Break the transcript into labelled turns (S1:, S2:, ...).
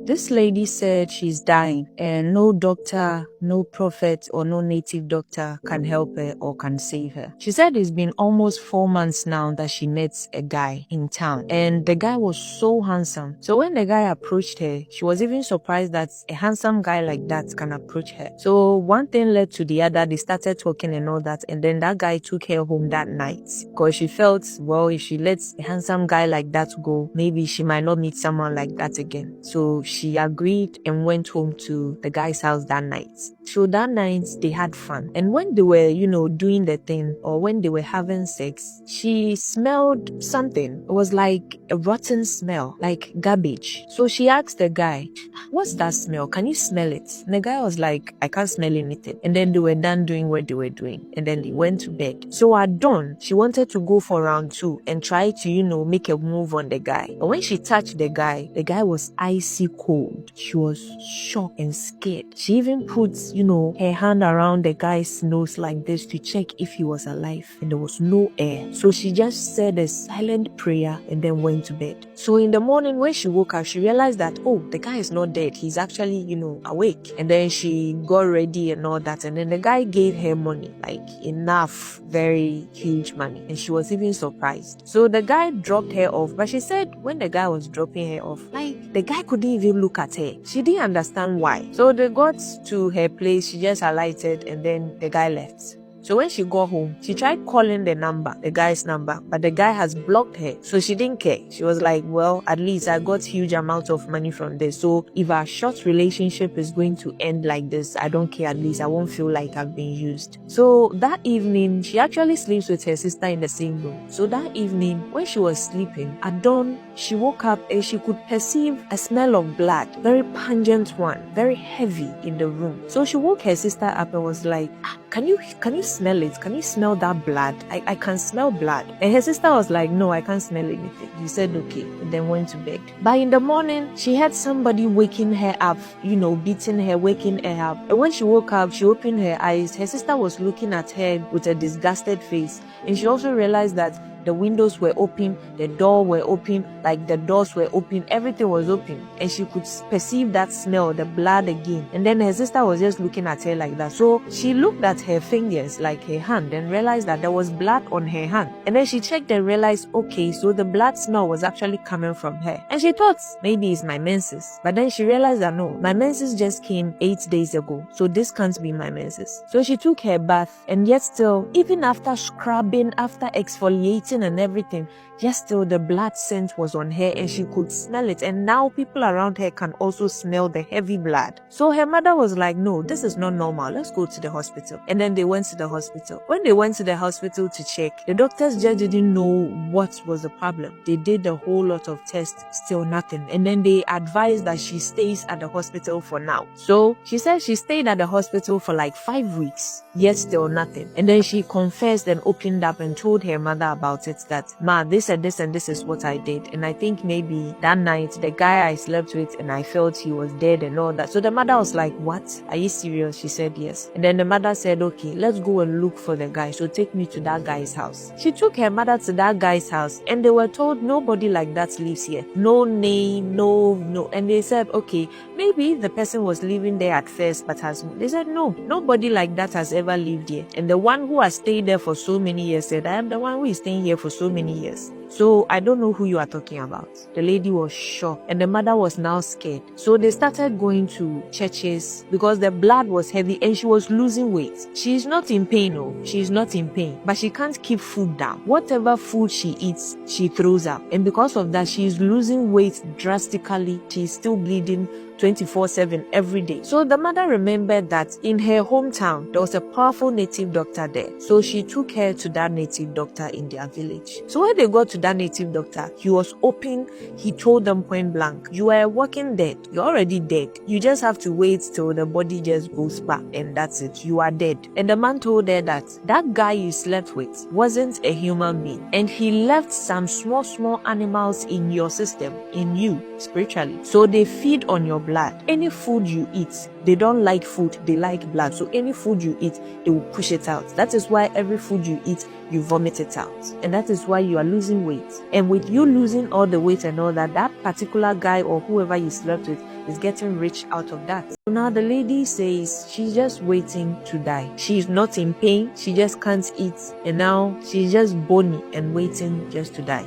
S1: This lady said she's dying and no doctor, no prophet or no native doctor can help her or can save her. She said it's been almost 4 months now that she met a guy in town and the guy was so handsome. So when the guy approached her, she was even surprised that a handsome guy like that can approach her. So one thing led to the other. They started talking and all that, and then that guy took her home that night because she felt, well, if she lets a handsome guy like that go, maybe she might not meet someone like that again. So she agreed and went home to the guy's house that night. So that night they had fun. And when they were, doing the thing or when they were having sex, she smelled something. It was like a rotten smell, like garbage. So she asked the guy, what's that smell? Can you smell it? And the guy was like, I can't smell anything. And then they were done doing what they were doing. And then they went to bed. So at dawn, she wanted to go for round 2 and try to, make a move on the guy. But when she touched the guy was icy cold. She was shocked and scared. She even put, her hand around the guy's nose like this to check if he was alive. And there was no air. So she just said a silent prayer and then went to bed. So in the morning when she woke up, she realized that, oh, the guy is not dead. He's actually, awake. And then she got ready and all that. And then the guy gave her money, like enough, very huge money. And she was even surprised. So the guy dropped her off. But she said when the guy was dropping her off, the guy couldn't even look at her. She didn't understand why. So they got to her place. She just alighted and then the guy left. So when she got home, she tried calling the guy's number, but the guy has blocked her. So she didn't care. She was like, well, at least I got huge amounts of money from this. So if our short relationship is going to end like this, I don't care. At least I won't feel like I've been used. So that evening, she actually sleeps with her sister in the same room. So that evening, when she was sleeping, at dawn, she woke up and she could perceive a smell of blood, very pungent one, very heavy in the room. So she woke her sister up and was like, can you smell it? Can you smell that blood? I can smell blood. And her sister was like, no, I can't smell anything. You said okay, and then went to bed. But in the morning, she had somebody waking her up, beating her, waking her up. And when she woke up, she opened her eyes. Her sister was looking at her with a disgusted face. And she also realized that the windows were open, the door were open, like the doors were open, everything was open. And she could perceive that smell, the blood again. And then her sister was just looking at her like that. So she looked at her fingers, like her hand, and realized that there was blood on her hand. And then she checked and realized, okay, so the blood smell was actually coming from her. And she thought, maybe it's my menses. But then she realized that no, my menses just came 8 days ago. So this can't be my menses. So she took her bath, and yet still, even after scrubbing, after exfoliating and everything, yet still the blood scent was on her and she could smell it. And now people around her can also smell the heavy blood. So her mother was like, no, this is not normal. Let's go to the hospital. And then they went to the hospital. When they went to the hospital to check, the doctors just didn't know what was the problem. They did a whole lot of tests, still nothing. And then they advised that she stays at the hospital for now. So she said she stayed at the hospital for like 5 weeks, yet still nothing. And then she confessed and opened up and told her mother about it, that, ma, this and this and this is what I did. And I think maybe that night, the guy I slept with and I felt he was dead and all that. So the mother was like, what? Are you serious? She said yes. And then the mother said, okay, let's go and look for the guy. So take me to that guy's house. She took her mother to that guy's house and they were told nobody like that lives here. No name, no. And they said, okay, maybe the person was living there at first, but they said, no, nobody like that has ever lived here. And the one who has stayed there for so many years said, I am the one who is staying here for so many years. So I don't know who you are talking about. The lady was shocked and the mother was now scared. So they started going to churches because the blood was heavy and she was losing weight. She's not in pain, no, she's not in pain, but she can't keep food down. Whatever food she eats, she throws up. And because of that, she's losing weight drastically. She's still bleeding 24/7 every day. So the mother remembered that in her hometown, there was a powerful native doctor there. So she took her to that native doctor in their village. So when they got to that native doctor, he was open. He told them point blank, you are a walking dead. You're already dead. You just have to wait till the body just goes back and that's it. You are dead. And the man told her that that guy you slept with wasn't a human being. And he left some small animals in your system, in you. spiritually. So they feed on your blood. Any food you eat, they don't like food, they like blood. So any food you eat, they will push it out. That is why every food you eat, you vomit it out. And that is why you are losing weight. And with you losing all the weight and all that, that particular guy or whoever you slept with is getting rich out of that. So now the lady says she's just waiting to die. She's not in pain. She just can't eat. And now she's just bony and waiting just to die.